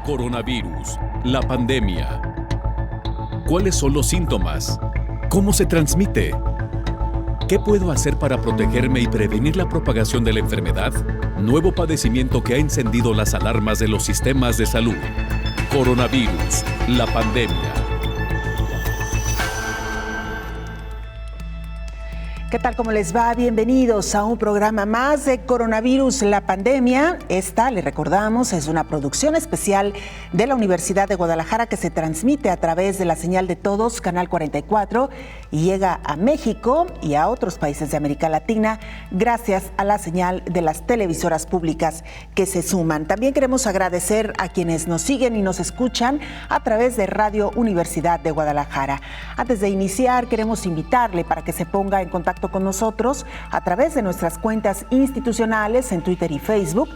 Coronavirus, la pandemia. ¿Cuáles son los síntomas? ¿Cómo se transmite? ¿Qué puedo hacer para protegerme y prevenir la propagación de la enfermedad? Nuevo padecimiento que ha encendido las alarmas de los sistemas de salud. Coronavirus, la pandemia. ¿Qué tal? ¿Cómo les va? Bienvenidos a un programa más de Coronavirus, la pandemia. Esta, le recordamos, es una producción especial de la Universidad de Guadalajara que se transmite a través de la señal de todos, Canal 44, y llega a México y a otros países de América Latina gracias a la señal de las televisoras públicas que se suman. También queremos agradecer a quienes nos siguen y nos escuchan a través de Radio Universidad de Guadalajara. Antes de iniciar, queremos invitarle para que se ponga en contacto con nosotros a través de nuestras cuentas institucionales en Twitter y Facebook,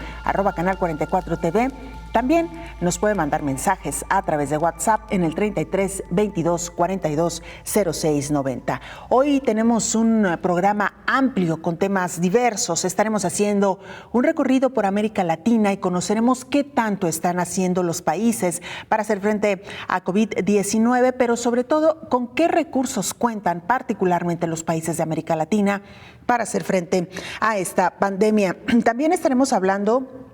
@Canal 44 TV. También nos puede mandar mensajes a través de WhatsApp en el 33 22 42 06 90. Hoy tenemos un programa amplio con temas diversos. Estaremos haciendo un recorrido por América Latina y conoceremos qué tanto están haciendo los países para hacer frente a COVID-19, pero sobre todo con qué recursos cuentan particularmente los países de América Latina para hacer frente a esta pandemia. También estaremos hablando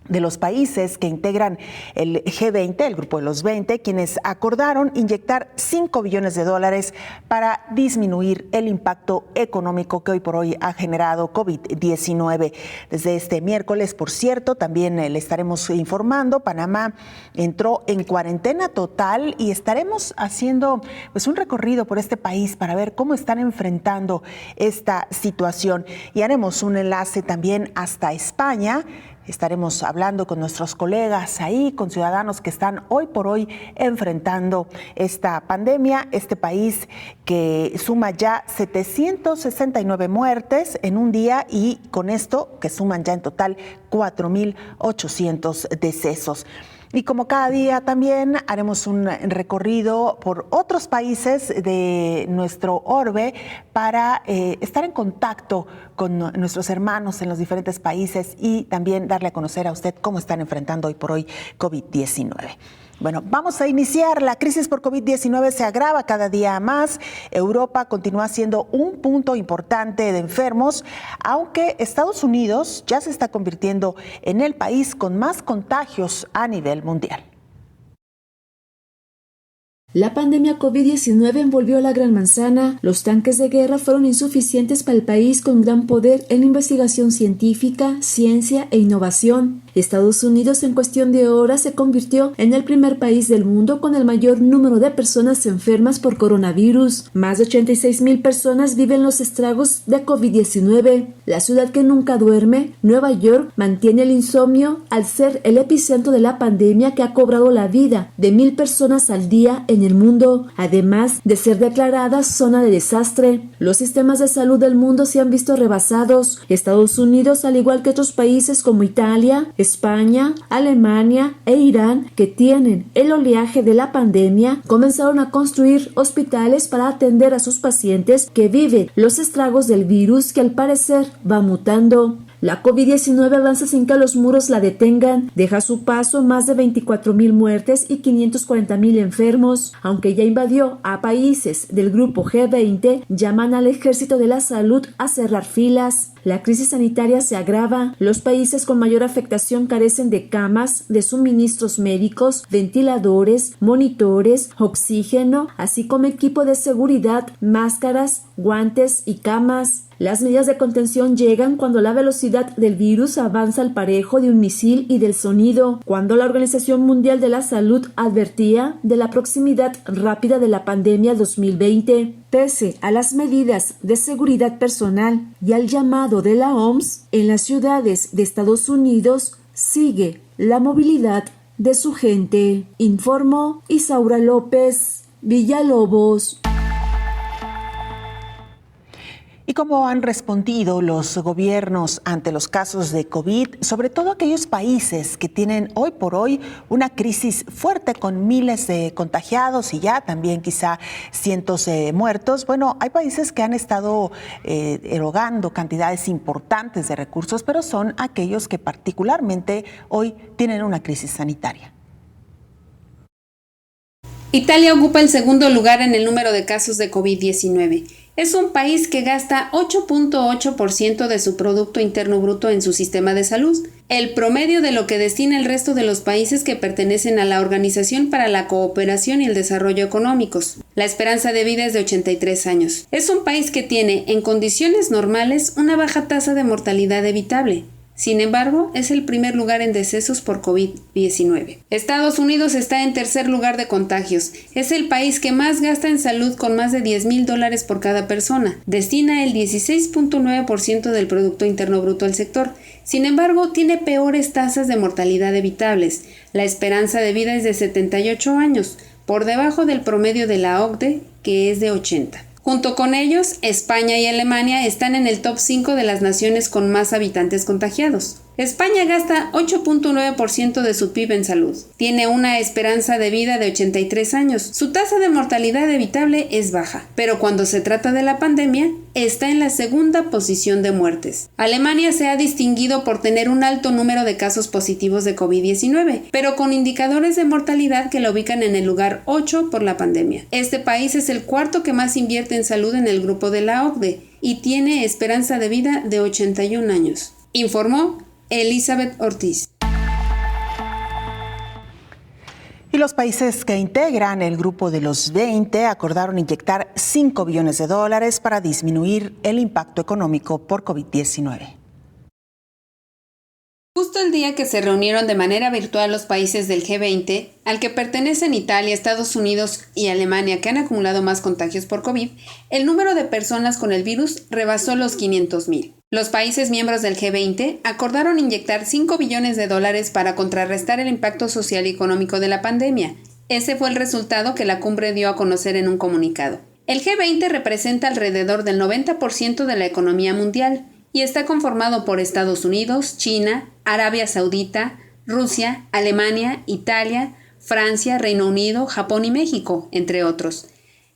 de los países que integran el G20, el grupo de los 20, quienes acordaron inyectar $5 billones para disminuir el impacto económico que hoy por hoy ha generado COVID-19. Desde este miércoles, por cierto, también le estaremos informando, Panamá entró en cuarentena total y estaremos haciendo un recorrido por este país para ver cómo están enfrentando esta situación. Y haremos un enlace también hasta España. Estaremos hablando con nuestros colegas ahí, con ciudadanos que están hoy por hoy enfrentando esta pandemia, este país que suma ya 769 muertes en un día y con esto que suman ya en total 4.800 decesos. Y como cada día también haremos un recorrido por otros países de nuestro orbe para estar en contacto con nuestros hermanos en los diferentes países y también darle a conocer a usted cómo están enfrentando hoy por hoy COVID-19. Bueno, vamos a iniciar. La crisis por COVID-19 se agrava cada día más. Europa continúa siendo un punto importante de enfermos, aunque Estados Unidos ya se está convirtiendo en el país con más contagios a nivel mundial. La pandemia COVID-19 envolvió a la Gran Manzana. Los tanques de guerra fueron insuficientes para el país con gran poder en investigación científica, ciencia e innovación. Estados Unidos en cuestión de horas se convirtió en el primer país del mundo con el mayor número de personas enfermas por coronavirus. Más de 86,000 personas viven los estragos de COVID-19. La ciudad que nunca duerme, Nueva York, mantiene el insomnio al ser el epicentro de la pandemia que ha cobrado la vida de 1,000 personas al día en el mundo, además de ser declarada zona de desastre. Los sistemas de salud del mundo se han visto rebasados. Estados Unidos, al igual que otros países como Italia, España, Alemania e Irán, que tienen el oleaje de la pandemia, comenzaron a construir hospitales para atender a sus pacientes que viven los estragos del virus que al parecer va mutando. La COVID-19 avanza sin que los muros la detengan, deja a su paso más de 24,000 muertes y 540,000 enfermos. Aunque ya invadió a países del grupo G20, llaman al Ejército de la Salud a cerrar filas. La crisis sanitaria se agrava. Los países con mayor afectación carecen de camas, de suministros médicos, ventiladores, monitores, oxígeno, así como equipo de seguridad, máscaras, guantes y camas. Las medidas de contención llegan cuando la velocidad del virus avanza al parejo de un misil y del sonido, cuando la Organización Mundial de la Salud advertía de la proximidad rápida de la pandemia 2020. Pese a las medidas de seguridad personal y al llamado de la OMS, en las ciudades de Estados Unidos sigue la movilidad de su gente, informó Isaura López Villalobos. ¿Y cómo han respondido los gobiernos ante los casos de COVID, sobre todo aquellos países que tienen hoy por hoy una crisis fuerte con miles de contagiados y ya también quizá cientos de muertos? Bueno, hay países que han estado erogando cantidades importantes de recursos, pero son aquellos que particularmente hoy tienen una crisis sanitaria. Italia ocupa el segundo lugar en el número de casos de COVID-19. Es un país que gasta 8.8% de su Producto Interno Bruto en su sistema de salud, el promedio de lo que destina el resto de los países que pertenecen a la Organización para la Cooperación y el Desarrollo Económicos. La esperanza de vida es de 83 años. Es un país que tiene, en condiciones normales, una baja tasa de mortalidad evitable. Sin embargo, es el primer lugar en decesos por COVID-19. Estados Unidos está en tercer lugar de contagios. Es el país que más gasta en salud con más de $10,000 por cada persona. Destina el 16.9% del Producto Interno Bruto al sector. Sin embargo, tiene peores tasas de mortalidad evitables. La esperanza de vida es de 78 años, por debajo del promedio de la OCDE, que es de 80. Junto con ellos, España y Alemania están en el top 5 de las naciones con más habitantes contagiados. España gasta 8.9% de su PIB en salud. Tiene una esperanza de vida de 83 años. Su tasa de mortalidad evitable es baja, pero cuando se trata de la pandemia, está en la segunda posición de muertes. Alemania se ha distinguido por tener un alto número de casos positivos de COVID-19, pero con indicadores de mortalidad que lo ubican en el lugar 8 por la pandemia. Este país es el cuarto que más invierte en salud en el grupo de la OCDE y tiene esperanza de vida de 81 años. Informó Elizabeth Ortiz. Y los países que integran el grupo de los 20 acordaron inyectar $5 billones para disminuir el impacto económico por COVID-19. Justo el día que se reunieron de manera virtual los países del G20, al que pertenecen Italia, Estados Unidos y Alemania, que han acumulado más contagios por COVID, el número de personas con el virus rebasó los 500,000. Los países miembros del G20 acordaron inyectar $5 billones para contrarrestar el impacto social y económico de la pandemia. Ese fue el resultado que la cumbre dio a conocer en un comunicado. El G20 representa alrededor del 90% de la economía mundial y está conformado por Estados Unidos, China, Arabia Saudita, Rusia, Alemania, Italia, Francia, Reino Unido, Japón y México, entre otros.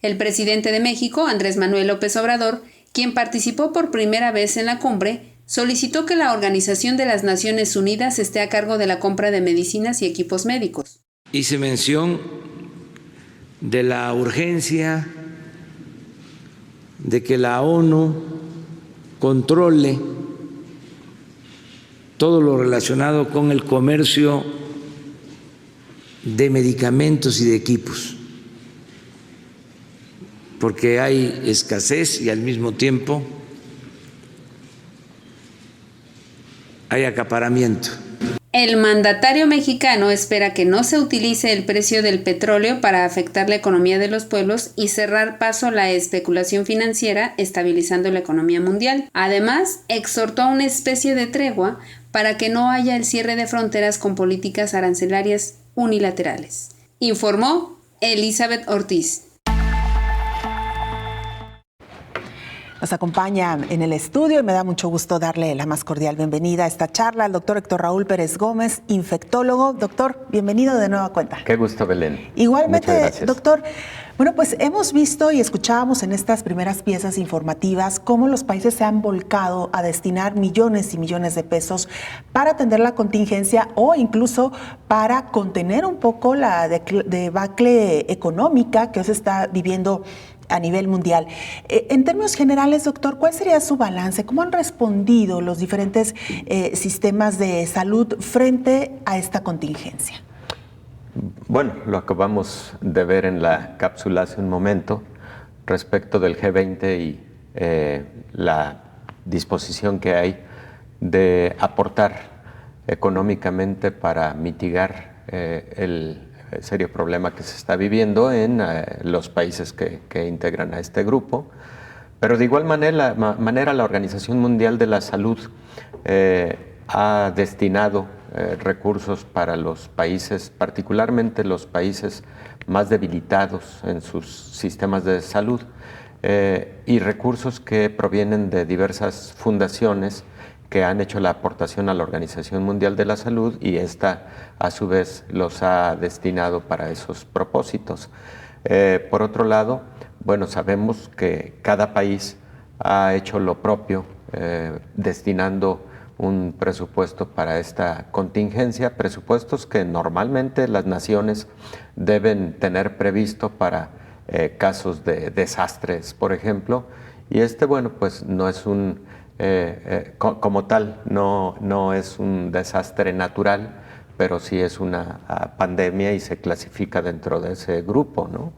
El presidente de México, Andrés Manuel López Obrador, quien participó por primera vez en la cumbre, solicitó que la Organización de las Naciones Unidas esté a cargo de la compra de medicinas y equipos médicos. Hice mención de la urgencia de que la ONU controle todo lo relacionado con el comercio de medicamentos y de equipos, porque hay escasez y al mismo tiempo hay acaparamiento. El mandatario mexicano espera que no se utilice el precio del petróleo para afectar la economía de los pueblos y cerrar paso a la especulación financiera, estabilizando la economía mundial. Además, exhortó a una especie de tregua para que no haya el cierre de fronteras con políticas arancelarias unilaterales. Informó Elizabeth Ortiz. Nos acompaña en el estudio y me da mucho gusto darle la más cordial bienvenida a esta charla al doctor Héctor Raúl Pérez Gómez, infectólogo. Doctor, bienvenido de nueva cuenta. Qué gusto, Belén. Igualmente, doctor. Bueno, pues hemos visto y escuchábamos en estas primeras piezas informativas cómo los países se han volcado a destinar millones y millones de pesos para atender la contingencia o incluso para contener un poco la debacle económica que hoy se está viviendo a nivel mundial. En términos generales, doctor, ¿cuál sería su balance? ¿Cómo han respondido los diferentes sistemas de salud frente a esta contingencia? Bueno, lo acabamos de ver en la cápsula hace un momento respecto del G20 y la disposición que hay de aportar económicamente para mitigar el serio problema que se está viviendo en los países que integran a este grupo. Pero de igual manera la Organización Mundial de la Salud ha destinado recursos para los países, particularmente los países más debilitados en sus sistemas de salud, y recursos que provienen de diversas fundaciones que han hecho la aportación a la Organización Mundial de la Salud y esta a su vez los ha destinado para esos propósitos. Por otro lado, bueno, sabemos que cada país ha hecho lo propio, destinando un presupuesto para esta contingencia, presupuestos que normalmente las naciones deben tener previsto para casos de desastres, por ejemplo, y bueno, pues no es como tal, no es un desastre natural, pero sí es una pandemia y se clasifica dentro de ese grupo, ¿no?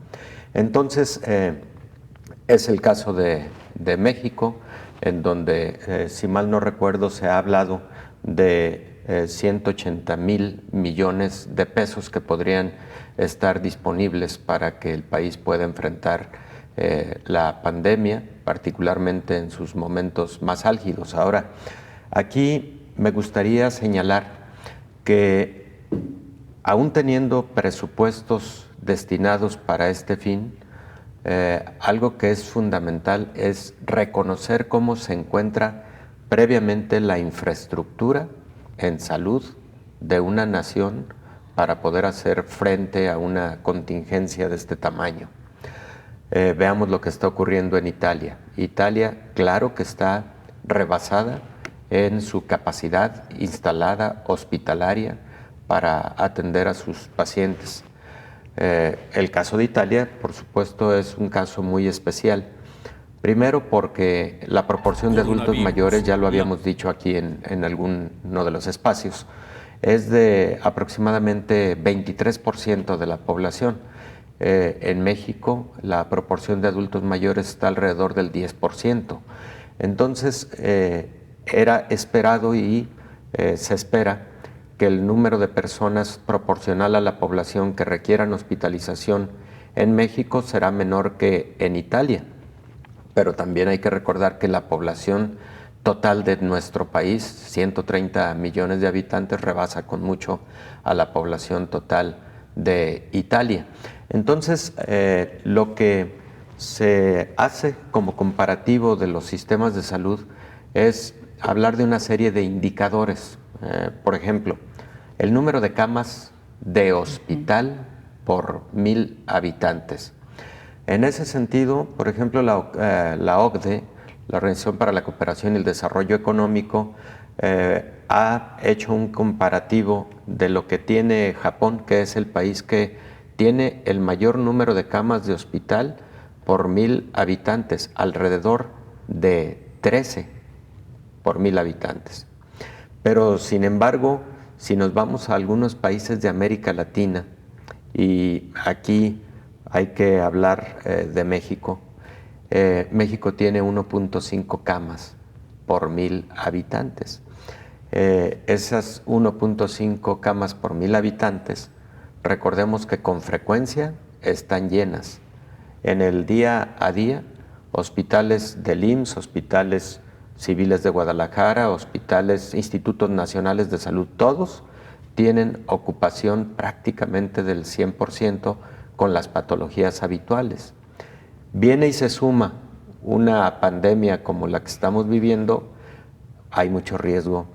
Entonces, es el caso de México, en donde, si mal no recuerdo, se ha hablado de 180,000 millones de pesos que podrían estar disponibles para que el país pueda enfrentar la pandemia, particularmente en sus momentos más álgidos. Ahora, aquí me gustaría señalar que aún teniendo presupuestos destinados para este fin, algo que es fundamental es reconocer cómo se encuentra previamente la infraestructura en salud de una nación para poder hacer frente a una contingencia de este tamaño. Veamos lo que está ocurriendo en Italia. Italia, claro que está rebasada en su capacidad instalada hospitalaria para atender a sus pacientes. El caso de Italia, por supuesto, es un caso muy especial. Primero porque la proporción de adultos mayores, ya lo habíamos dicho aquí en alguno de los espacios, es de aproximadamente 23% de la población. En México la proporción de adultos mayores está alrededor del 10%. Entonces era esperado y se espera que el número de personas proporcional a la población que requieran hospitalización en México será menor que en Italia. Pero también hay que recordar que la población total de nuestro país, 130 millones de habitantes, rebasa con mucho a la población total de Italia. Entonces, lo que se hace como comparativo de los sistemas de salud es hablar de una serie de indicadores. Por ejemplo, el número de camas de hospital por 1,000 habitantes. En ese sentido, por ejemplo, la OCDE, la Organización para la Cooperación y el Desarrollo Económico, ha hecho un comparativo de lo que tiene Japón, que es el país que tiene el mayor número de camas de hospital por 1,000 habitantes, alrededor de 13 por 1,000 habitantes. Pero, sin embargo, si nos vamos a algunos países de América Latina, y aquí hay que hablar de México, México tiene 1.5 camas por 1,000 habitantes. Esas 1.5 camas por 1,000 habitantes, recordemos que con frecuencia están llenas. En el día a día, hospitales del IMSS, hospitales civiles de Guadalajara, hospitales, institutos nacionales de salud, todos tienen ocupación prácticamente del 100% con las patologías habituales. Viene y se suma una pandemia como la que estamos viviendo, hay mucho riesgo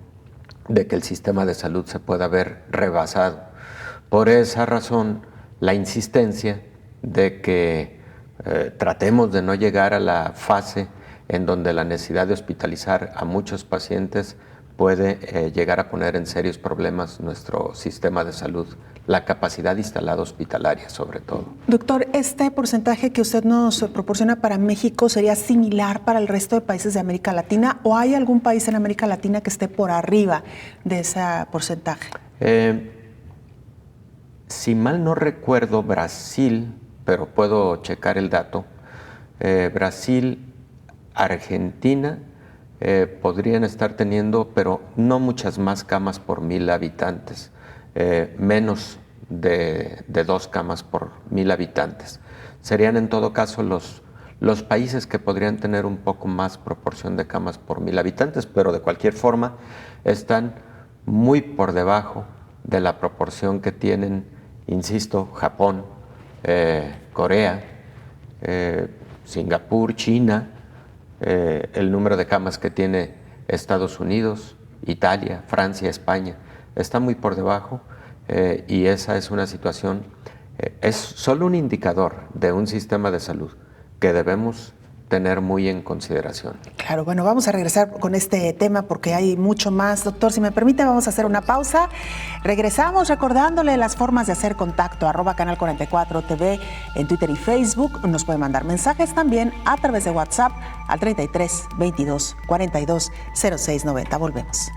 de que el sistema de salud se pueda ver rebasado. Por esa razón, la insistencia de que tratemos de no llegar a la fase en donde la necesidad de hospitalizar a muchos pacientes puede llegar a poner en serios problemas nuestro sistema de salud, la capacidad instalada hospitalaria sobre todo. Doctor, ¿este porcentaje que usted nos proporciona para México sería similar para el resto de países de América Latina o hay algún país en América Latina que esté por arriba de ese porcentaje? Si mal no recuerdo, Brasil, pero puedo checar el dato, Brasil, Argentina podrían estar teniendo, pero no muchas más camas por 1,000 habitantes, menos de 2 camas por 1,000 habitantes. Serían en todo caso los países que podrían tener un poco más proporción de camas por 1,000 habitantes, pero de cualquier forma están muy por debajo de la proporción que tienen, insisto, Japón, Corea, Singapur, China, el número de camas que tiene Estados Unidos, Italia, Francia, España, está muy por debajo y esa es una situación, es solo un indicador de un sistema de salud que debemos tener muy en consideración. Claro, bueno, vamos a regresar con este tema porque hay mucho más. Doctor, si me permite, vamos a hacer una pausa. Regresamos recordándole las formas de hacer contacto, @canal44tv en Twitter y Facebook. Nos puede mandar mensajes también a través de WhatsApp al 33 22 42 06 90. Volvemos.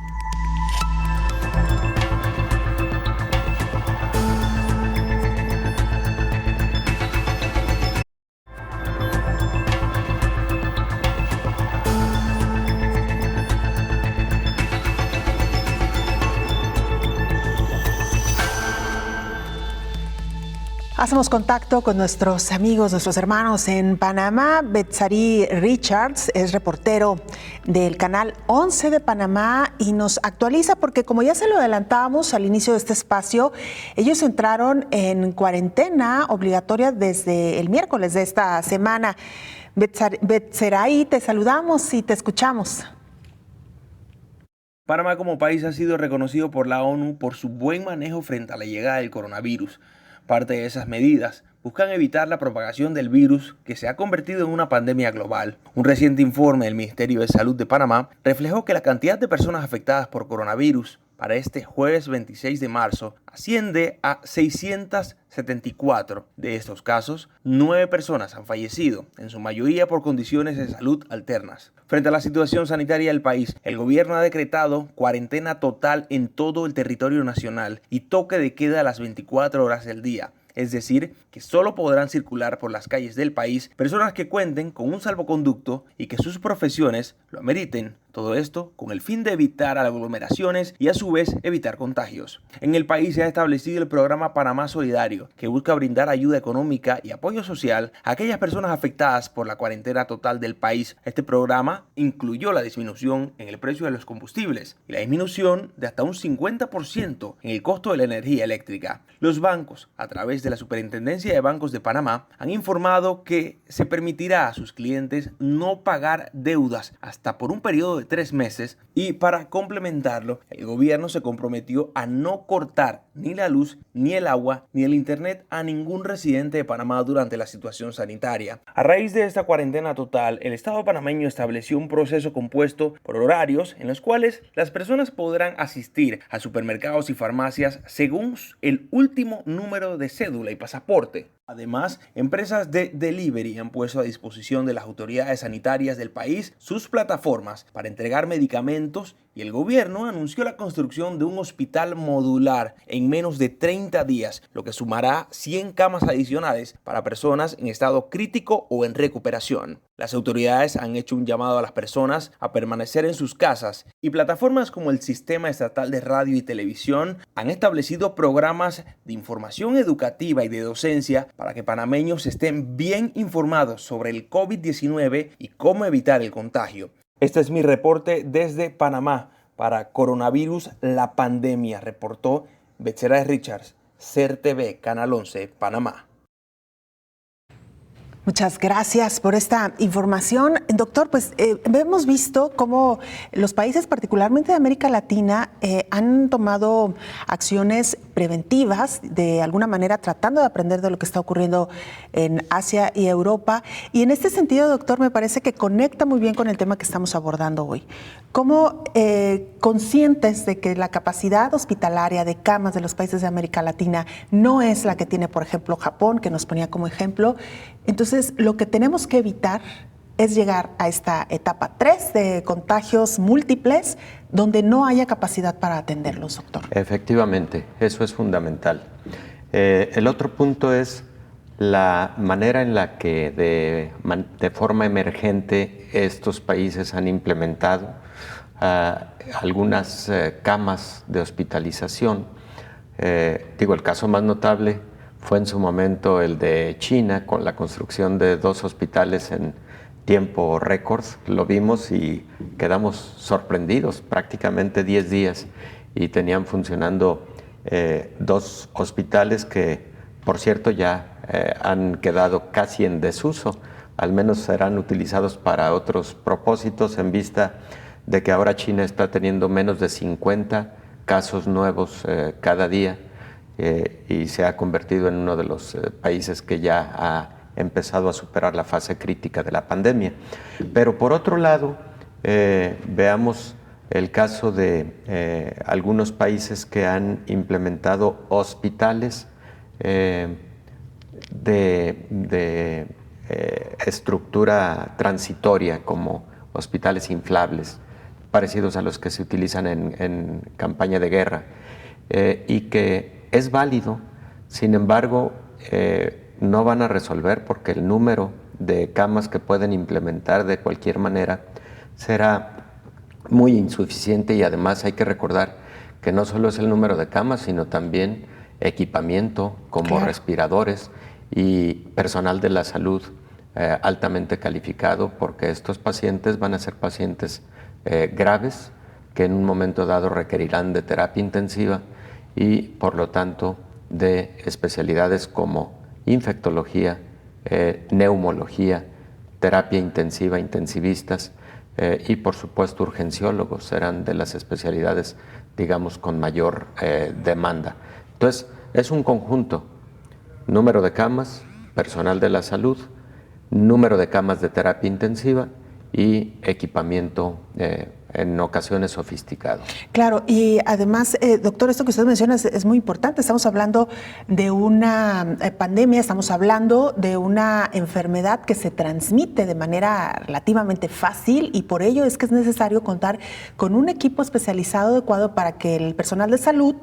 Hacemos contacto con nuestros amigos, nuestros hermanos en Panamá. Betsarí Richards es reportero del canal 11 de Panamá y nos actualiza porque, como ya se lo adelantábamos al inicio de este espacio, ellos entraron en cuarentena obligatoria desde el miércoles de esta semana. Betsarí, te saludamos y te escuchamos. Panamá como país ha sido reconocido por la ONU por su buen manejo frente a la llegada del coronavirus. Parte de esas medidas buscan evitar la propagación del virus que se ha convertido en una pandemia global. Un reciente informe del Ministerio de Salud de Panamá reflejó que la cantidad de personas afectadas por coronavirus para este jueves 26 de marzo asciende a 674. De estos casos, 9 personas han fallecido, en su mayoría por condiciones de salud alternas. Frente a la situación sanitaria del país, el gobierno ha decretado cuarentena total en todo el territorio nacional y toque de queda a las 24 horas del día. Es decir, que solo podrán circular por las calles del país personas que cuenten con un salvoconducto y que sus profesiones lo ameriten. Todo esto con el fin de evitar aglomeraciones y a su vez evitar contagios. En el país se ha establecido el programa Panamá Solidario, que busca brindar ayuda económica y apoyo social a aquellas personas afectadas por la cuarentena total del país. Este programa incluyó la disminución en el precio de los combustibles y la disminución de hasta un 50% en el costo de la energía eléctrica. Los bancos, a través de la Superintendencia de Bancos de Panamá, han informado que se permitirá a sus clientes no pagar deudas hasta por un periodo de 3 meses, y para complementarlo, el gobierno se comprometió a no cortar ni la luz, ni el agua, ni el internet a ningún residente de Panamá durante la situación sanitaria. A raíz de esta cuarentena total, el Estado panameño estableció un proceso compuesto por horarios en los cuales las personas podrán asistir a supermercados y farmacias según el último número de cédula y pasaporte. Además, empresas de delivery han puesto a disposición de las autoridades sanitarias del país sus plataformas para entregar medicamentos, y el gobierno anunció la construcción de un hospital modular en menos de 30 días, lo que sumará 100 camas adicionales para personas en estado crítico o en recuperación. Las autoridades han hecho un llamado a las personas a permanecer en sus casas, y plataformas como el Sistema Estatal de Radio y Televisión han establecido programas de información educativa y de docencia para que panameños estén bien informados sobre el COVID-19 y cómo evitar el contagio. Este es mi reporte desde Panamá para Coronavirus, la pandemia, reportó Betsarí Richards, CERTV, Canal 11, Panamá. Muchas gracias por esta información. Doctor, pues hemos visto cómo los países, particularmente de América Latina, han tomado acciones preventivas, de alguna manera tratando de aprender de lo que está ocurriendo en Asia y Europa. Y en este sentido, doctor, me parece que conecta muy bien con el tema que estamos abordando hoy. ¿Cómo conscientes de que la capacidad hospitalaria de camas de los países de América Latina no es la que tiene, por ejemplo, Japón, que nos ponía como ejemplo? Entonces, lo que tenemos que evitar es llegar a esta etapa 3 de contagios múltiples donde no haya capacidad para atenderlos, doctor. Efectivamente, eso es fundamental. El otro punto es la manera en la que de forma emergente estos países han implementado algunas camas de hospitalización. El caso más notable fue en su momento el de China, con la construcción de 2 hospitales en tiempo récord. Lo vimos y quedamos sorprendidos, prácticamente 10 días, y tenían funcionando 2 hospitales que, por cierto, ya han quedado casi en desuso, al menos serán utilizados para otros propósitos, en vista de que ahora China está teniendo menos de 50 casos nuevos cada día, y se ha convertido en uno de los países que ya ha empezado a superar la fase crítica de la pandemia. Pero por otro lado, veamos el caso de algunos países que han implementado hospitales de estructura transitoria, como hospitales inflables, parecidos a los que se utilizan en campaña de guerra, y que es válido. Sin embargo, no van a resolver, porque el número de camas que pueden implementar de cualquier manera será muy insuficiente, y además hay que recordar que no solo es el número de camas, sino también equipamiento como respiradores y personal de la salud altamente calificado, porque estos pacientes van a ser pacientes graves que en un momento dado requerirán de terapia intensiva y por lo tanto de especialidades como infectología, neumología, terapia intensiva, intensivistas y por supuesto urgenciólogos serán de las especialidades, digamos, con mayor demanda. Entonces, es un conjunto: número de camas, personal de la salud, número de camas de terapia intensiva y equipamiento en ocasiones sofisticado. Claro, y además, doctor, esto que usted menciona es muy importante. Estamos hablando de una pandemia, estamos hablando de una enfermedad que se transmite de manera relativamente fácil, y por ello es que es necesario contar con un equipo especializado adecuado para que el personal de salud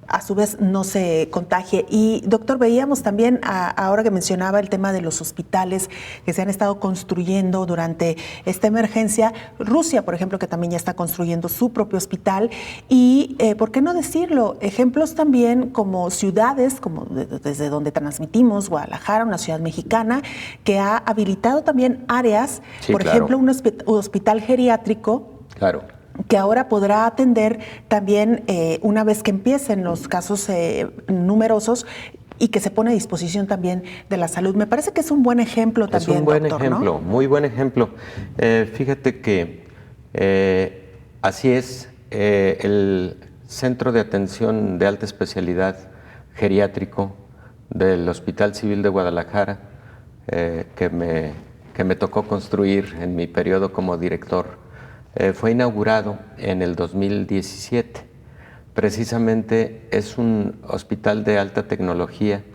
a su vez no se contagie. Y doctor, veíamos también, ahora que mencionaba el tema de los hospitales que se han estado construyendo durante esta emergencia, Rusia, por ejemplo, que también ya está construyendo su propio hospital, y ¿por qué no decirlo? Ejemplos también como ciudades, como desde donde transmitimos, Guadalajara, una ciudad mexicana, que ha habilitado también áreas, por ejemplo, un hospital geriátrico. Claro. Que ahora podrá atender también una vez que empiecen los casos numerosos, y que se pone a disposición también de la salud. Me parece que es un buen ejemplo también, es un buen doctor, ejemplo, ¿no? Muy buen ejemplo. Fíjate que así es, el Centro de Atención de Alta Especialidad Geriátrico del Hospital Civil de Guadalajara, que me tocó construir en mi periodo como director, fue inaugurado en el 2017. Precisamente es un hospital de alta tecnología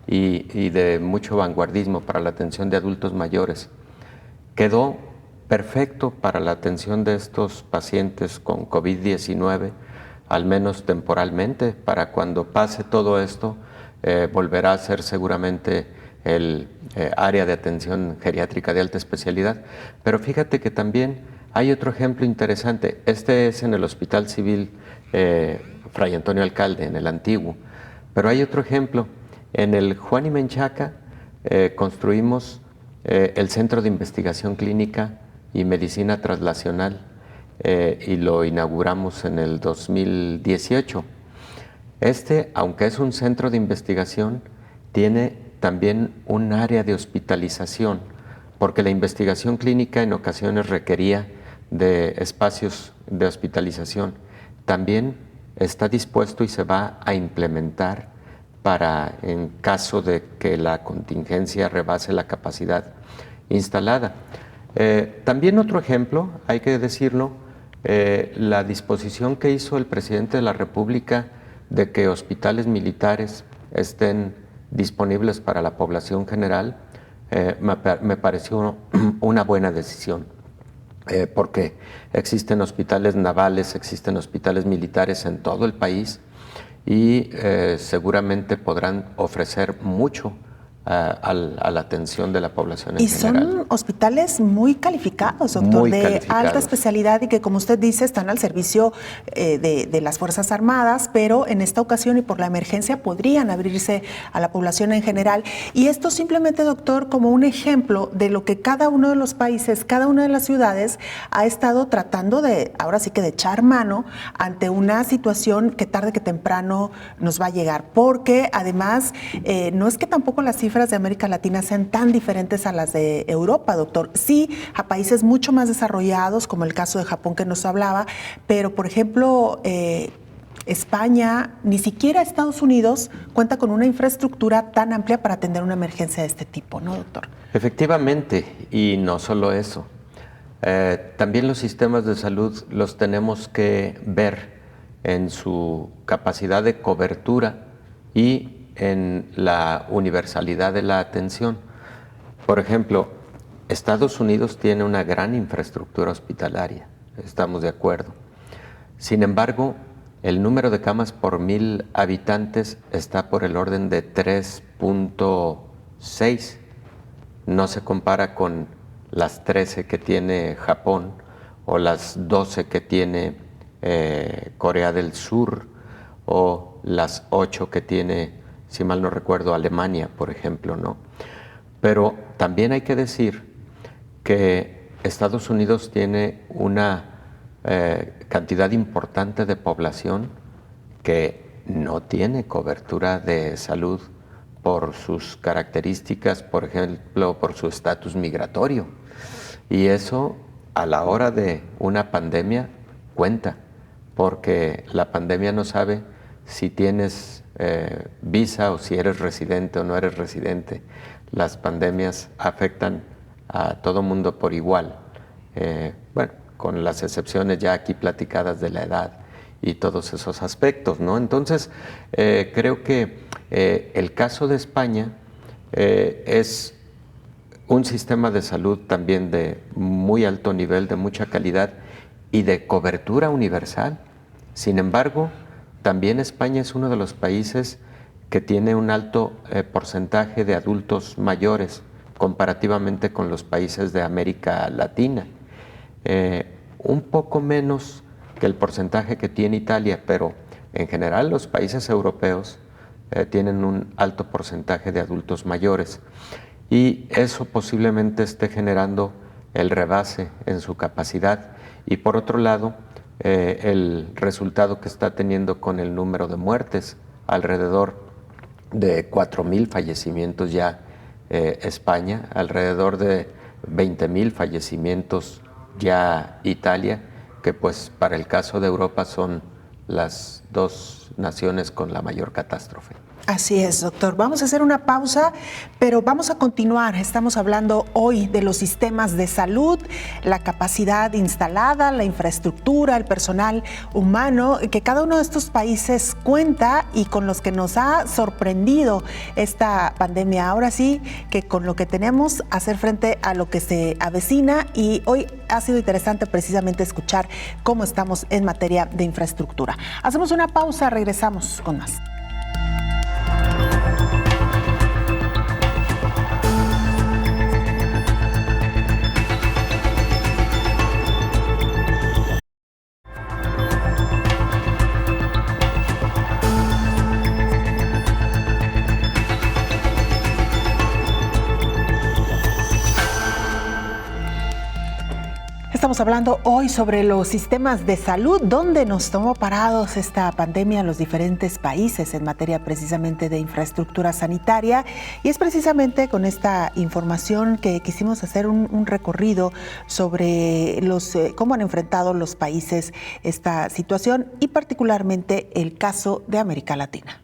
y de mucho vanguardismo para la atención de adultos mayores. Quedó perfecto para la atención de estos pacientes con COVID-19, al menos temporalmente. Para cuando pase todo esto, volverá a ser seguramente el área de atención geriátrica de alta especialidad. Pero fíjate que también hay otro ejemplo interesante. Este es en el Hospital Civil Fray Antonio Alcalde, en el antiguo. Pero hay otro ejemplo. En el Juan y Menchaca construimos el Centro de Investigación Clínica y Medicina Translacional y lo inauguramos en el 2018. Aunque es un centro de investigación, tiene también un área de hospitalización, porque la investigación clínica en ocasiones requería de espacios de hospitalización. También está dispuesto y se va a implementar para, en caso de que la contingencia rebase la capacidad instalada. También otro ejemplo, hay que decirlo, la disposición que hizo el presidente de la República de que hospitales militares estén disponibles para la población general, me pareció una buena decisión, porque existen hospitales navales, existen hospitales militares en todo el país y seguramente podrán ofrecer mucho a la atención de la población en general. Y son hospitales muy calificados, doctor, muy de calificados. alta especialidad, y que, como usted dice, están al servicio de las Fuerzas Armadas, pero en esta ocasión y por la emergencia podrían abrirse a la población en general. Y esto simplemente, doctor, como un ejemplo de lo que cada uno de los países, cada una de las ciudades ha estado tratando de, ahora sí que de echar mano ante una situación que tarde que temprano nos va a llegar. Porque además, no es que tampoco las cifras de América Latina sean tan diferentes a las de Europa, doctor. Sí, a países mucho más desarrollados, como el caso de Japón que nos hablaba, pero por ejemplo, España, ni siquiera Estados Unidos cuenta con una infraestructura tan amplia para atender una emergencia de este tipo, ¿no, doctor? Efectivamente, y no solo eso. También los sistemas de salud los tenemos que ver en su capacidad de cobertura y en la universalidad de la atención. Por ejemplo, Estados Unidos tiene una gran infraestructura hospitalaria, estamos de acuerdo. Sin embargo, el número de camas por 1,000 habitantes está por el orden de 3.6. No se compara con las 13 que tiene Japón o las 12 que tiene Corea del Sur o las 8 que tiene, si mal no recuerdo, Alemania, por ejemplo, ¿no? Pero también hay que decir que Estados Unidos tiene una cantidad importante de población que no tiene cobertura de salud por sus características, por ejemplo, por su estatus migratorio. Y eso, a la hora de una pandemia, cuenta, porque la pandemia no sabe si tienes visa o si eres residente o no eres residente. Las pandemias afectan a todo mundo por igual. Bueno, con las excepciones ya aquí platicadas de la edad y todos esos aspectos, ¿no? Entonces, creo que el caso de España es un sistema de salud también de muy alto nivel, de mucha calidad y de cobertura universal. Sin embargo, también España es uno de los países que tiene un alto porcentaje de adultos mayores comparativamente con los países de América Latina. Un poco menos que el porcentaje que tiene Italia, pero en general los países europeos tienen un alto porcentaje de adultos mayores y eso posiblemente esté generando el rebase en su capacidad y por otro lado el resultado que está teniendo con el número de muertes, alrededor de 4,000 fallecimientos ya España, alrededor de 20,000 fallecimientos ya Italia, que pues para el caso de Europa son las dos naciones con la mayor catástrofe. Así es, doctor. Vamos a hacer una pausa, pero vamos a continuar. Estamos hablando hoy de los sistemas de salud, la capacidad instalada, la infraestructura, el personal humano, que cada uno de estos países cuenta y con los que nos ha sorprendido esta pandemia. Ahora sí, que con lo que tenemos, hacer frente a lo que se avecina y hoy ha sido interesante precisamente escuchar cómo estamos en materia de infraestructura. Hacemos una pausa, regresamos con más. Estamos hablando hoy sobre los sistemas de salud, donde nos tomó parados esta pandemia en los diferentes países en materia precisamente de infraestructura sanitaria. Y es precisamente con esta información que quisimos hacer un recorrido sobre cómo han enfrentado los países esta situación y particularmente el caso de América Latina.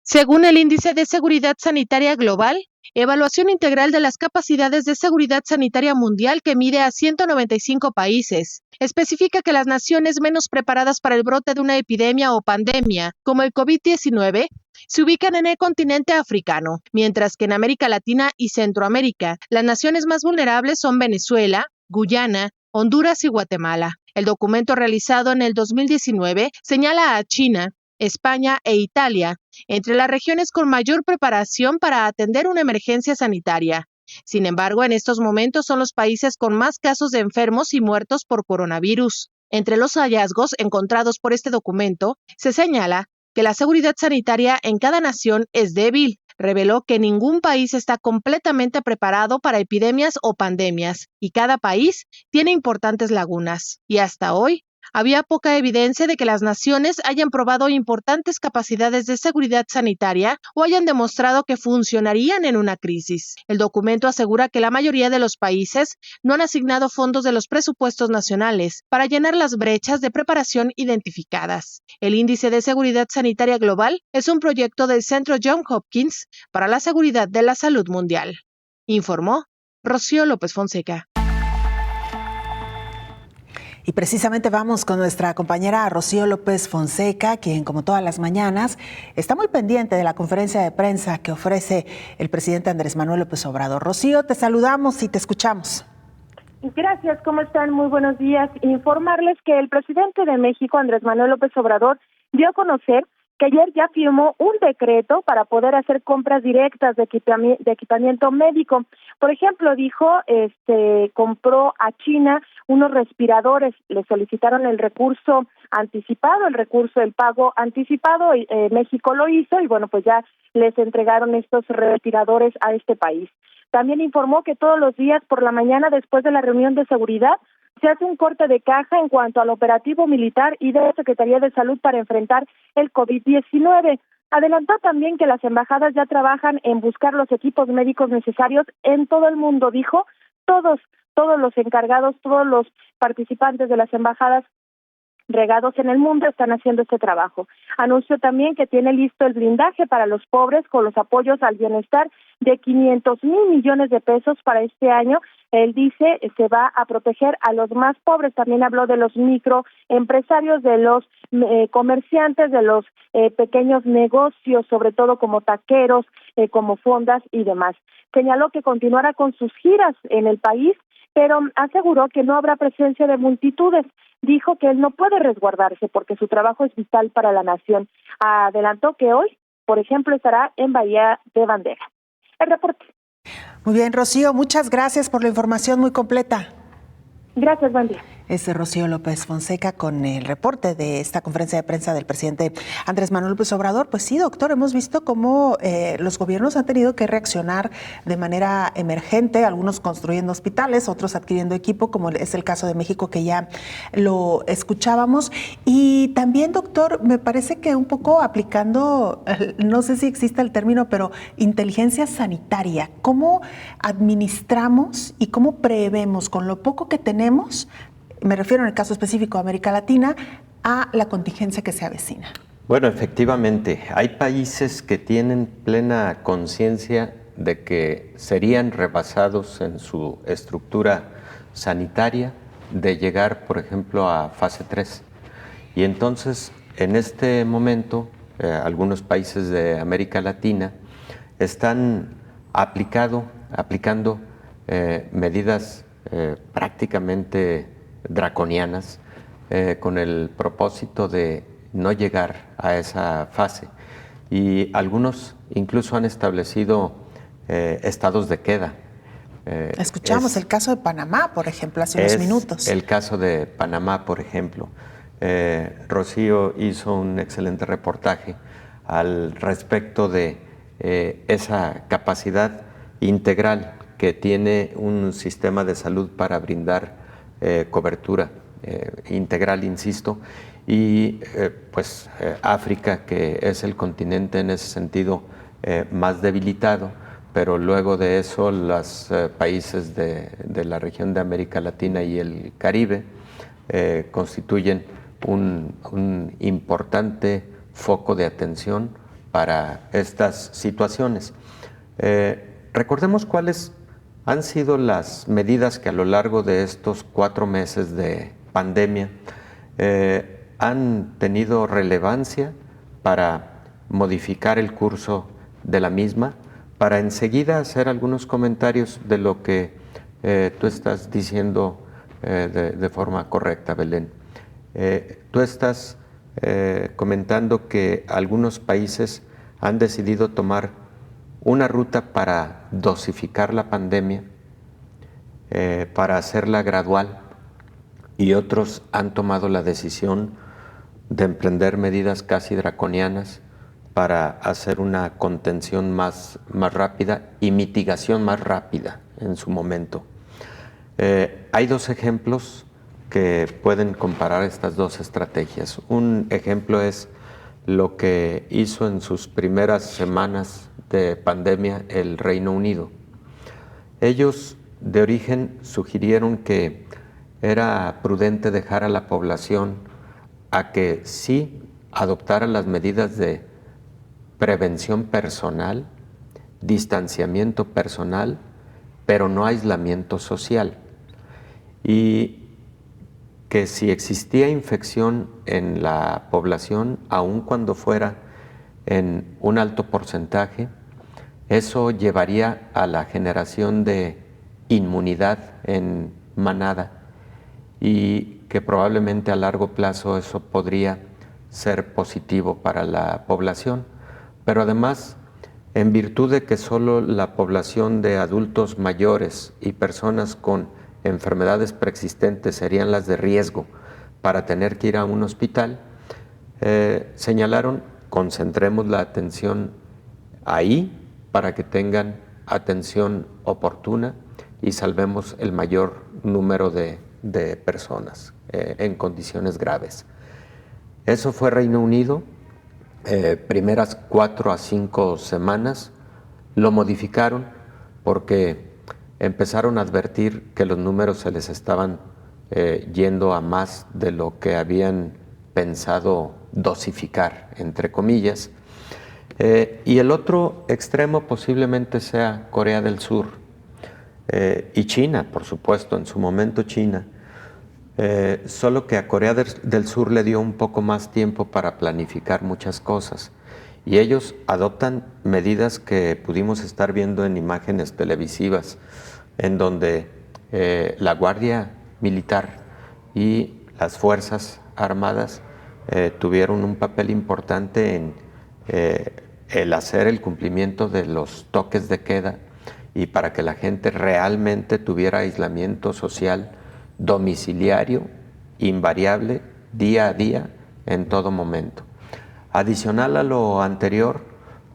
Según el Índice de Seguridad Sanitaria Global, evaluación integral de las capacidades de seguridad sanitaria mundial que mide a 195 países, especifica que las naciones menos preparadas para el brote de una epidemia o pandemia, como el COVID-19, se ubican en el continente africano, mientras que en América Latina y Centroamérica, las naciones más vulnerables son Venezuela, Guyana, Honduras y Guatemala. El documento realizado en el 2019 señala a China, España e Italia entre las regiones con mayor preparación para atender una emergencia sanitaria. Sin embargo, en estos momentos son los países con más casos de enfermos y muertos por coronavirus. Entre los hallazgos encontrados por este documento, se señala que la seguridad sanitaria en cada nación es débil. Reveló que ningún país está completamente preparado para epidemias o pandemias y cada país tiene importantes lagunas. Y hasta hoy, Había poca evidencia de que las naciones hayan probado importantes capacidades de seguridad sanitaria o hayan demostrado que funcionarían en una crisis. El documento asegura que la mayoría de los países no han asignado fondos de los presupuestos nacionales para llenar las brechas de preparación identificadas. El Índice de Seguridad Sanitaria Global es un proyecto del Centro Johns Hopkins para la Seguridad de la Salud Mundial. Informó Rocío López Fonseca. Y precisamente vamos con nuestra compañera Rocío López Fonseca, quien como todas las mañanas está muy pendiente de la conferencia de prensa que ofrece el presidente Andrés Manuel López Obrador. Rocío, te saludamos y te escuchamos. Gracias, ¿cómo están? Muy buenos días. Informarles que el presidente de México, Andrés Manuel López Obrador, dio a conocer que ayer ya firmó un decreto para poder hacer compras directas de equipamiento médico. Por ejemplo, dijo, compró a China unos respiradores, le solicitaron el recurso anticipado, el recurso del pago anticipado, México lo hizo y bueno, pues ya les entregaron estos respiradores a este país. También informó que todos los días por la mañana, después de la reunión de seguridad, se hace un corte de caja en cuanto al operativo militar y de la Secretaría de Salud para enfrentar el COVID-19. Adelantó también que las embajadas ya trabajan en buscar los equipos médicos necesarios en todo el mundo. Dijo, todos los encargados, todos los participantes de las embajadas regados en el mundo están haciendo este trabajo. Anunció también que tiene listo el blindaje para los pobres con los apoyos al bienestar de 500,000 millones de pesos para este año. Él dice se va a proteger a los más pobres. También habló de los microempresarios, de los comerciantes, de los pequeños negocios, sobre todo como taqueros, como fondas y demás. Señaló que continuará con sus giras en el país, pero aseguró que no habrá presencia de multitudes. Dijo que él no puede resguardarse porque su trabajo es vital para la nación. Adelantó que hoy, por ejemplo, estará en Bahía de Bandera. El reporte. Muy bien, Rocío, muchas gracias por la información muy completa. Gracias, buen día. Es Rocío López Fonseca con el reporte de esta conferencia de prensa del presidente Andrés Manuel López Obrador. Pues sí, doctor, hemos visto cómo los gobiernos han tenido que reaccionar de manera emergente, algunos construyendo hospitales, otros adquiriendo equipo, como es el caso de México, que ya lo escuchábamos. Y también, doctor, me parece que un poco aplicando, no sé si existe el término, pero inteligencia sanitaria. ¿Cómo administramos y cómo prevemos con lo poco que tenemos? Me refiero en el caso específico de América Latina, a la contingencia que se avecina. Bueno, efectivamente, hay países que tienen plena conciencia de que serían rebasados en su estructura sanitaria de llegar, por ejemplo, a fase 3. Y entonces, en este momento, algunos países de América Latina están aplicando medidas prácticamente draconianas con el propósito de no llegar a esa fase. Y algunos incluso han establecido estados de queda. Escuchamos el caso de Panamá, por ejemplo, hace unos minutos. El caso de Panamá, por ejemplo. Rocío hizo un excelente reportaje al respecto de esa capacidad integral que tiene un sistema de salud para brindar cobertura integral, insisto, y África, que es el continente en ese sentido más debilitado, pero luego de eso los países de la región de América Latina y el Caribe constituyen un importante foco de atención para estas situaciones. Recordemos cuáles han sido las medidas que a lo largo de estos 4 meses de pandemia han tenido relevancia para modificar el curso de la misma, para enseguida hacer algunos comentarios de lo que tú estás diciendo de forma correcta, Belén. Tú estás comentando que algunos países han decidido tomar una ruta para dosificar la pandemia, para hacerla gradual, y otros han tomado la decisión de emprender medidas casi draconianas para hacer una contención más rápida y mitigación más rápida en su momento. Hay 2 ejemplos que pueden comparar estas dos estrategias. Un ejemplo es lo que hizo en sus primeras semanas de pandemia el Reino Unido. Ellos de origen sugirieron que era prudente dejar a la población a que sí adoptara las medidas de prevención personal, distanciamiento personal, pero no aislamiento social. Y que si existía infección en la población, aun cuando fuera en un alto porcentaje, eso llevaría a la generación de inmunidad en manada y que probablemente a largo plazo eso podría ser positivo para la población. Pero además, en virtud de que solo la población de adultos mayores y personas con enfermedades preexistentes serían las de riesgo para tener que ir a un hospital, señalaron, concentremos la atención ahí para que tengan atención oportuna y salvemos el mayor número de personas en condiciones graves. Eso fue Reino Unido. Primeras 4 a 5 semanas lo modificaron porque empezaron a advertir que los números se les estaban yendo a más de lo que habían pensado dosificar, entre comillas. Y el otro extremo posiblemente sea Corea del Sur y China, por supuesto, en su momento China. Solo que a Corea del Sur le dio un poco más tiempo para planificar muchas cosas y ellos adoptan medidas que pudimos estar viendo en imágenes televisivas en donde la Guardia Militar y las Fuerzas Armadas tuvieron un papel importante en el hacer el cumplimiento de los toques de queda y para que la gente realmente tuviera aislamiento social domiciliario, invariable, día a día, en todo momento. Adicional a lo anterior,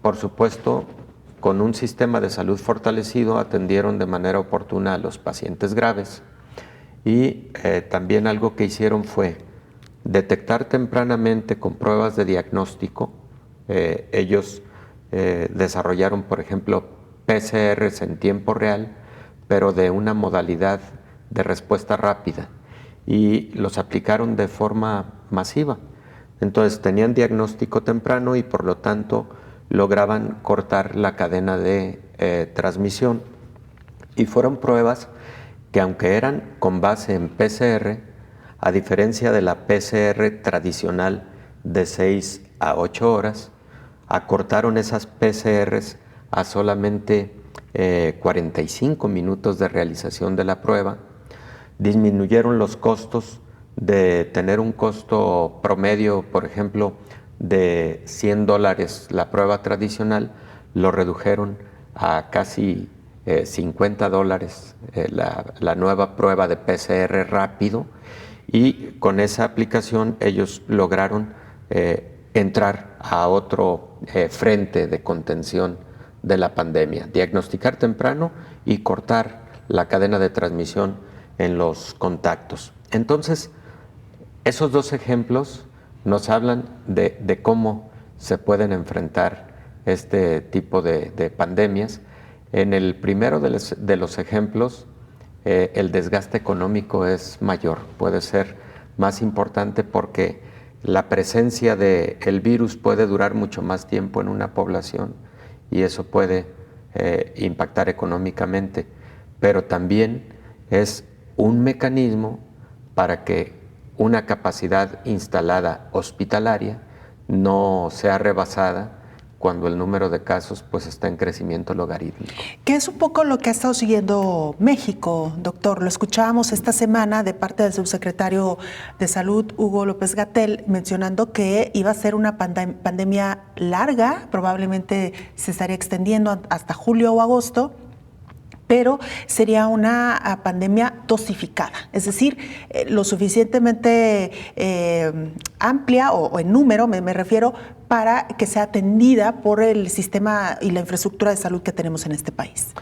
por supuesto, con un sistema de salud fortalecido, atendieron de manera oportuna a los pacientes graves y también algo que hicieron fue detectar tempranamente con pruebas de diagnóstico. Ellos desarrollaron, por ejemplo, PCRs en tiempo real, pero de una modalidad de respuesta rápida y los aplicaron de forma masiva. Entonces tenían diagnóstico temprano y por lo tanto lograban cortar la cadena de transmisión y fueron pruebas que aunque eran con base en PCR, a diferencia de la PCR tradicional de 6 a 8 horas, acortaron esas PCRs a solamente 45 minutos de realización de la prueba, disminuyeron los costos de tener un costo promedio, por ejemplo, de $100 la prueba tradicional, lo redujeron a casi $50 la nueva prueba de PCR rápido y con esa aplicación ellos lograron entrar a otro frente de contención de la pandemia, diagnosticar temprano y cortar la cadena de transmisión en los contactos. Entonces, esos dos ejemplos nos hablan de cómo se pueden enfrentar este tipo de pandemias. En el primero de los ejemplos, el desgaste económico es mayor, puede ser más importante porque la presencia del virus puede durar mucho más tiempo en una población y eso puede impactar económicamente, pero también es un mecanismo para que una capacidad instalada hospitalaria no sea rebasada cuando el número de casos pues está en crecimiento logarítmico. Que es un poco lo que ha estado siguiendo México, doctor. Lo escuchábamos esta semana de parte del subsecretario de Salud, Hugo López-Gatell, mencionando que iba a ser una pandemia larga, probablemente se estaría extendiendo hasta julio o agosto, pero sería una pandemia dosificada, es decir, lo suficientemente amplia o en número, me refiero, para que sea atendida por el sistema y la infraestructura de salud que tenemos en este país.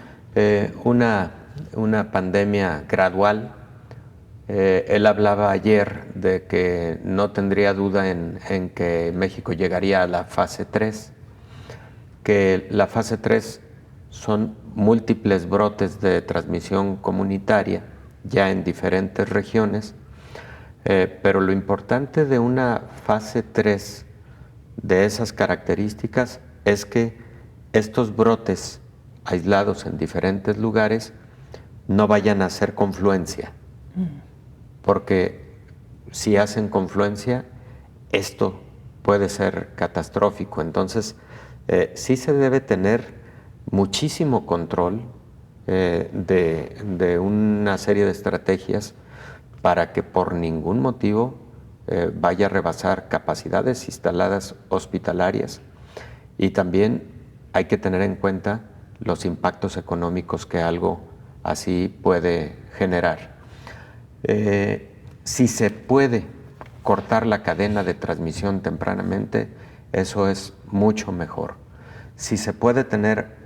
Una pandemia gradual, Él hablaba ayer de que no tendría duda en que México llegaría a la fase 3, que la fase 3 son múltiples brotes de transmisión comunitaria ya en diferentes regiones, pero lo importante de una fase 3 de esas características es que estos brotes aislados en diferentes lugares no vayan a hacer confluencia, porque si hacen confluencia, esto puede ser catastrófico. Entonces, sí se debe tener muchísimo control de una serie de estrategias para que por ningún motivo vaya a rebasar capacidades instaladas hospitalarias, y también hay que tener en cuenta los impactos económicos que algo así puede generar. Si se puede cortar la cadena de transmisión tempranamente, eso es mucho mejor. Si se puede tener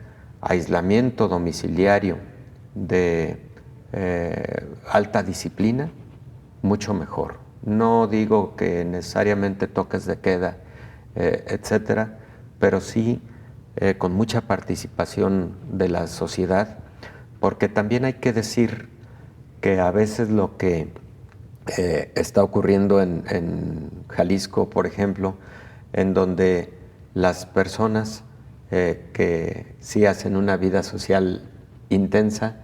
aislamiento domiciliario de alta disciplina, mucho mejor. No digo que necesariamente toques de queda, etcétera, pero sí con mucha participación de la sociedad, porque también hay que decir que a veces lo que está ocurriendo en Jalisco, por ejemplo, en donde las personas que sí hacen una vida social intensa,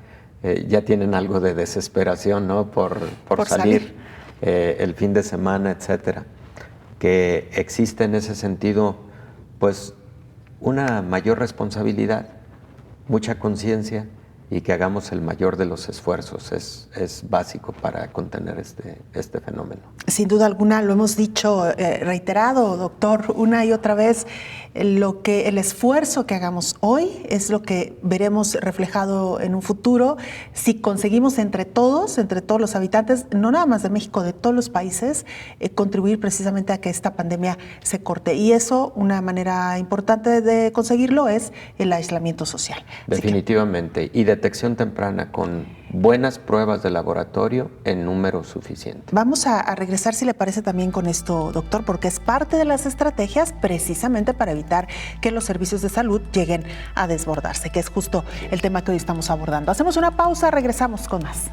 ya tienen algo de desesperación, ¿no? por salir el fin de semana, etcétera. Que existe en ese sentido, pues, una mayor responsabilidad, mucha conciencia, y que hagamos el mayor de los esfuerzos. Es básico para contener este fenómeno. Sin duda alguna, lo hemos dicho, reiterado, doctor, una y otra vez, el esfuerzo que hagamos hoy es lo que veremos reflejado en un futuro. Si conseguimos entre todos los habitantes, no nada más de México, de todos los países, contribuir precisamente a que esta pandemia se corte. Y eso, una manera importante de conseguirlo es el aislamiento social. Definitivamente. Y detección temprana con buenas pruebas de laboratorio en número suficiente. Vamos a regresar, si le parece, también con esto, doctor, porque es parte de las estrategias precisamente para evitar que los servicios de salud lleguen a desbordarse, que es justo el tema que hoy estamos abordando. Hacemos una pausa, regresamos con más.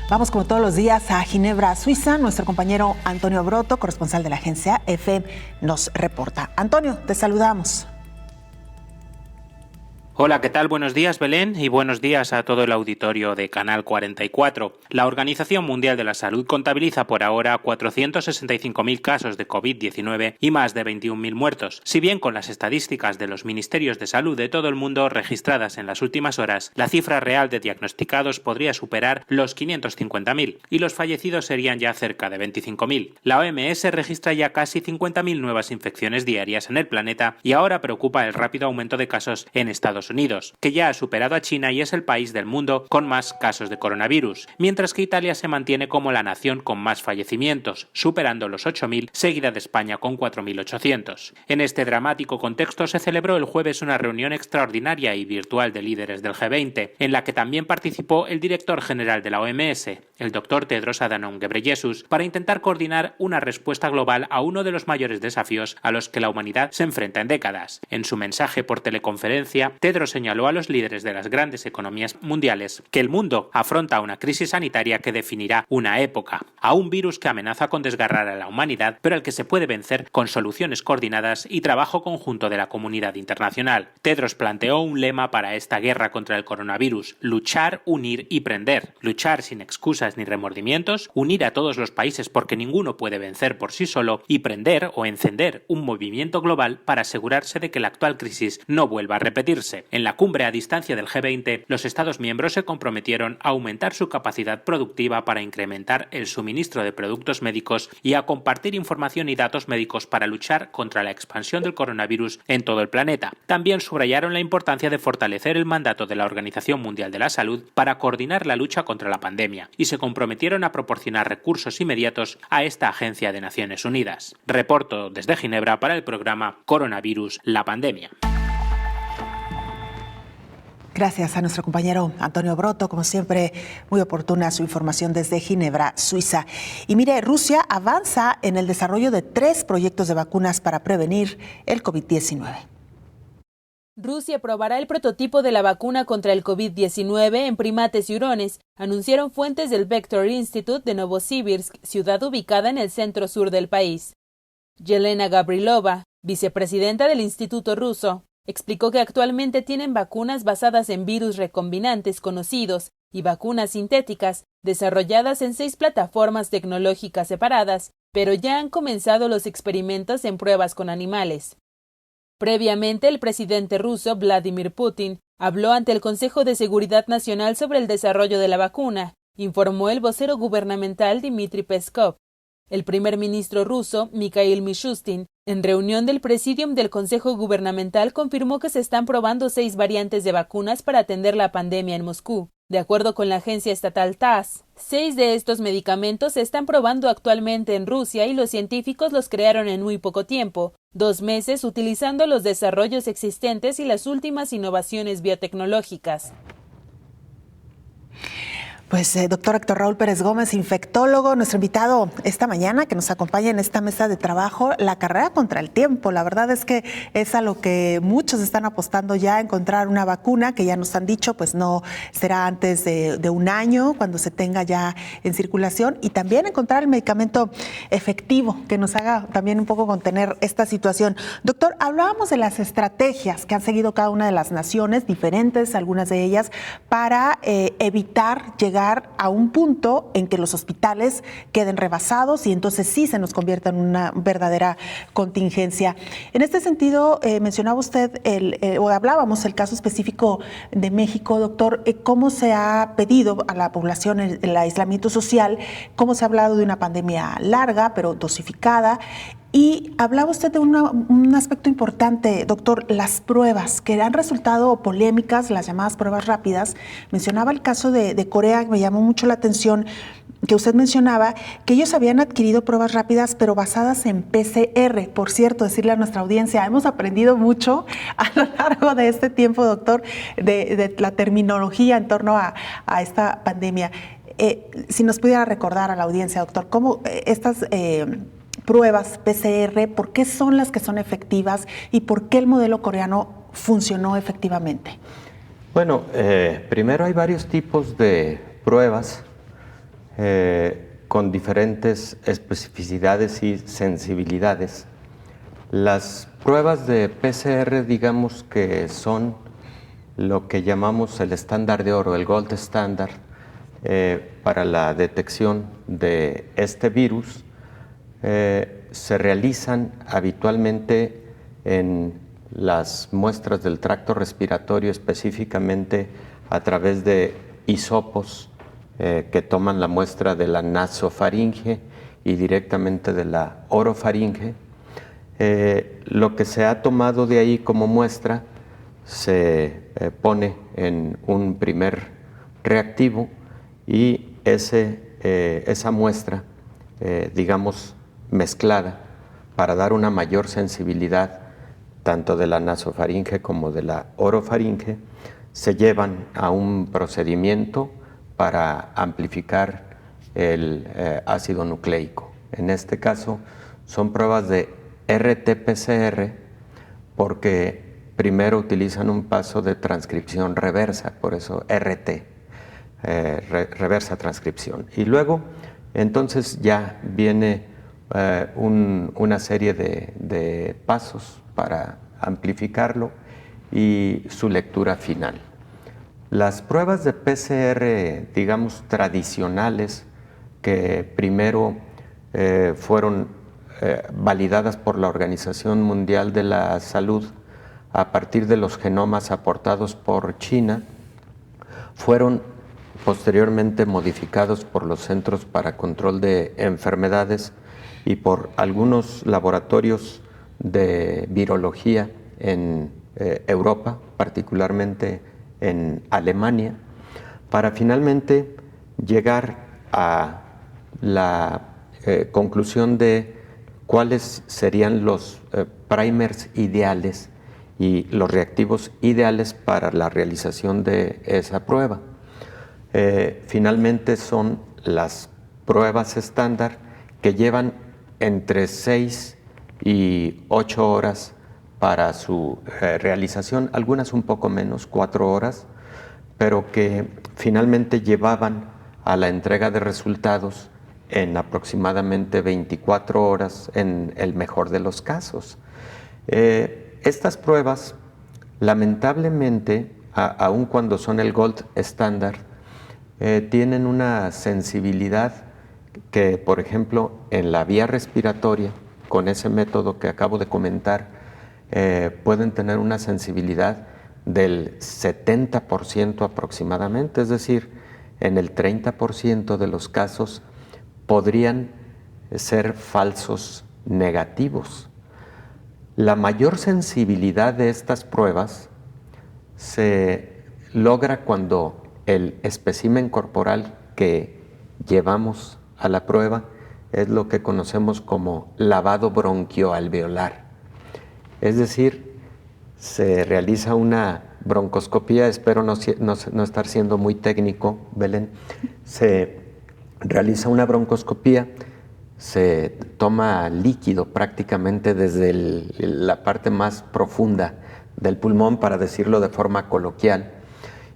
Vamos como todos los días a Ginebra, Suiza. Nuestro compañero Antonio Broto, corresponsal de la agencia EFE, nos reporta. Antonio, te saludamos. Hola, ¿qué tal? Buenos días, Belén, y buenos días a todo el auditorio de Canal 44. La Organización Mundial de la Salud contabiliza por ahora 465.000 casos de COVID-19 y más de 21.000 muertos. Si bien con las estadísticas de los ministerios de salud de todo el mundo registradas en las últimas horas, la cifra real de diagnosticados podría superar los 550.000 y los fallecidos serían ya cerca de 25.000. La OMS registra ya casi 50.000 nuevas infecciones diarias en el planeta y ahora preocupa el rápido aumento de casos en Estados Unidos, que ya ha superado a China y es el país del mundo con más casos de coronavirus, mientras que Italia se mantiene como la nación con más fallecimientos, superando los 8.000, seguida de España con 4.800. En este dramático contexto se celebró el jueves una reunión extraordinaria y virtual de líderes del G20, en la que también participó el director general de la OMS, el doctor Tedros Adhanom Ghebreyesus, para intentar coordinar una respuesta global a uno de los mayores desafíos a los que la humanidad se enfrenta en décadas. En su mensaje por teleconferencia, Tedros señaló a los líderes de las grandes economías mundiales que el mundo afronta una crisis sanitaria que definirá una época, a un virus que amenaza con desgarrar a la humanidad, pero al que se puede vencer con soluciones coordinadas y trabajo conjunto de la comunidad internacional. Tedros planteó un lema para esta guerra contra el coronavirus: luchar, unir y prender. Luchar sin excusas ni remordimientos, unir a todos los países porque ninguno puede vencer por sí solo, y prender o encender un movimiento global para asegurarse de que la actual crisis no vuelva a repetirse. En la cumbre a distancia del G20, los Estados miembros se comprometieron a aumentar su capacidad productiva para incrementar el suministro de productos médicos y a compartir información y datos médicos para luchar contra la expansión del coronavirus en todo el planeta. También subrayaron la importancia de fortalecer el mandato de la Organización Mundial de la Salud para coordinar la lucha contra la pandemia y se comprometieron a proporcionar recursos inmediatos a esta agencia de Naciones Unidas. Reporto desde Ginebra para el programa Coronavirus, la pandemia. Gracias a nuestro compañero Antonio Broto, como siempre, muy oportuna su información desde Ginebra, Suiza. Y mire, Rusia avanza en el desarrollo de 3 proyectos de vacunas para prevenir el COVID-19. Rusia probará el prototipo de la vacuna contra el COVID-19 en primates y hurones, anunciaron fuentes del Vector Institute de Novosibirsk, ciudad ubicada en el centro-sur del país. Yelena Gavrilova, vicepresidenta del Instituto Ruso, explicó que actualmente tienen vacunas basadas en virus recombinantes conocidos y vacunas sintéticas desarrolladas en 6 plataformas tecnológicas separadas, pero ya han comenzado los experimentos en pruebas con animales. Previamente, el presidente ruso Vladimir Putin habló ante el Consejo de Seguridad Nacional sobre el desarrollo de la vacuna, informó el vocero gubernamental Dmitry Peskov. El primer ministro ruso, Mikhail Mishustin, en reunión del Presidium del Consejo Gubernamental, confirmó que se están probando 6 variantes de vacunas para atender la pandemia en Moscú. De acuerdo con la agencia estatal TASS, 6 de estos medicamentos se están probando actualmente en Rusia y los científicos los crearon en muy poco tiempo, 2 meses utilizando los desarrollos existentes y las últimas innovaciones biotecnológicas. Pues doctor Héctor Raúl Pérez Gómez, infectólogo, nuestro invitado esta mañana que nos acompaña en esta mesa de trabajo, la carrera contra el tiempo. La verdad es que es a lo que muchos están apostando ya, encontrar una vacuna que ya nos han dicho, pues no será antes de un año cuando se tenga ya en circulación, y también encontrar el medicamento efectivo que nos haga también un poco contener esta situación. Doctor, hablábamos de las estrategias que han seguido cada una de las naciones, diferentes, algunas de ellas, para evitar llegar a un punto en que los hospitales queden rebasados y entonces sí se nos convierta en una verdadera contingencia. En este sentido, mencionaba usted, o hablábamos el caso específico de México, doctor, cómo se ha pedido a la población el aislamiento social, cómo se ha hablado de una pandemia larga, pero dosificada. Y hablaba usted de un aspecto importante, doctor, las pruebas que han resultado polémicas, las llamadas pruebas rápidas. Mencionaba el caso de Corea, que me llamó mucho la atención, que usted mencionaba que ellos habían adquirido pruebas rápidas, pero basadas en PCR. Por cierto, decirle a nuestra audiencia, hemos aprendido mucho a lo largo de este tiempo, doctor, de la terminología en torno a esta pandemia. Si nos pudiera recordar a la audiencia, doctor, cómo estas pruebas PCR, ¿por qué son las que son efectivas y por qué el modelo coreano funcionó efectivamente? Bueno, primero hay varios tipos de pruebas con diferentes especificidades y sensibilidades. Las pruebas de PCR, digamos que son lo que llamamos el estándar de oro, el gold standard, para la detección de este virus. Se realizan habitualmente en las muestras del tracto respiratorio, específicamente a través de hisopos que toman la muestra de la nasofaringe y directamente de la orofaringe. Lo que se ha tomado de ahí como muestra se pone en un primer reactivo y esa muestra, digamos, mezclada para dar una mayor sensibilidad tanto de la nasofaringe como de la orofaringe, se llevan a un procedimiento para amplificar el ácido nucleico. En este caso son pruebas de RT-PCR porque primero utilizan un paso de transcripción reversa, por eso RT, reversa transcripción. Y luego entonces ya viene una serie de pasos para amplificarlo y su lectura final. Las pruebas de PCR, digamos, tradicionales, que primero fueron validadas por la Organización Mundial de la Salud a partir de los genomas aportados por China, fueron posteriormente modificados por los Centros para Control de Enfermedades y por algunos laboratorios de virología en Europa, particularmente en Alemania, para finalmente llegar a la conclusión de cuáles serían los primers ideales y los reactivos ideales para la realización de esa prueba. Finalmente son las pruebas estándar que llevan entre 6 y 8 horas para su realización, algunas un poco menos, 4 horas, pero que finalmente llevaban a la entrega de resultados en aproximadamente 24 horas en el mejor de los casos. Estas pruebas, lamentablemente, aun cuando son el gold estándar, tienen una sensibilidad que, por ejemplo, en la vía respiratoria, con ese método que acabo de comentar, pueden tener una sensibilidad del 70% aproximadamente, es decir, en el 30% de los casos podrían ser falsos negativos. La mayor sensibilidad de estas pruebas se logra cuando el espécimen corporal que llevamos a la prueba es lo que conocemos como lavado bronquioalveolar. Es decir, se realiza una broncoscopía, espero no estar siendo muy técnico, Belén, se realiza una broncoscopía, se toma líquido prácticamente desde la parte más profunda del pulmón, para decirlo de forma coloquial,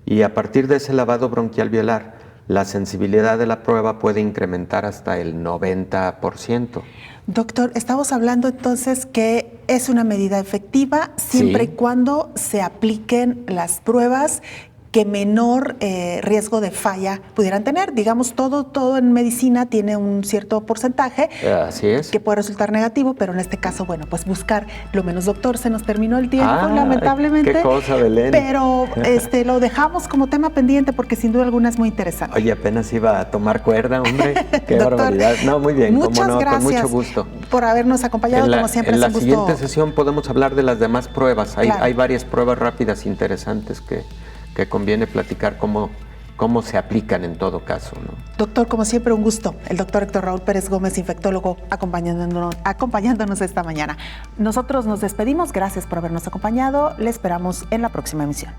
y a partir de ese lavado bronquialveolar, la sensibilidad de la prueba puede incrementar hasta el 90%. Doctor, estamos hablando entonces que es una medida efectiva siempre y cuando se apliquen las pruebas que menor riesgo de falla pudieran tener. Digamos, todo en medicina tiene un cierto porcentaje. Así es. Que puede resultar negativo, pero en este caso, bueno, pues buscar lo menos. Doctor, se nos terminó el tiempo, lamentablemente. Qué cosa, Belén. Pero lo dejamos como tema pendiente porque sin duda alguna es muy interesante. Oye, apenas iba a tomar cuerda, hombre. Qué Doctor, barbaridad. No, muy bien, muchas gracias, con mucho gusto. Por habernos acompañado, como siempre. En la siguiente sesión podemos hablar de las demás pruebas. Hay varias pruebas rápidas interesantes que conviene platicar cómo se aplican en todo caso, ¿no? Doctor, como siempre, un gusto. El doctor Héctor Raúl Pérez Gómez, infectólogo, acompañándonos esta mañana. Nosotros nos despedimos. Gracias por habernos acompañado. Le esperamos en la próxima emisión.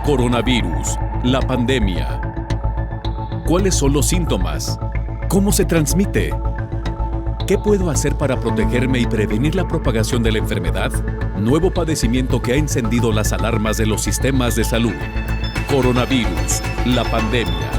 Coronavirus, la pandemia. ¿Cuáles son los síntomas? ¿Cómo se transmite? ¿Qué puedo hacer para protegerme y prevenir la propagación de la enfermedad? Nuevo padecimiento que ha encendido las alarmas de los sistemas de salud. Coronavirus, la pandemia.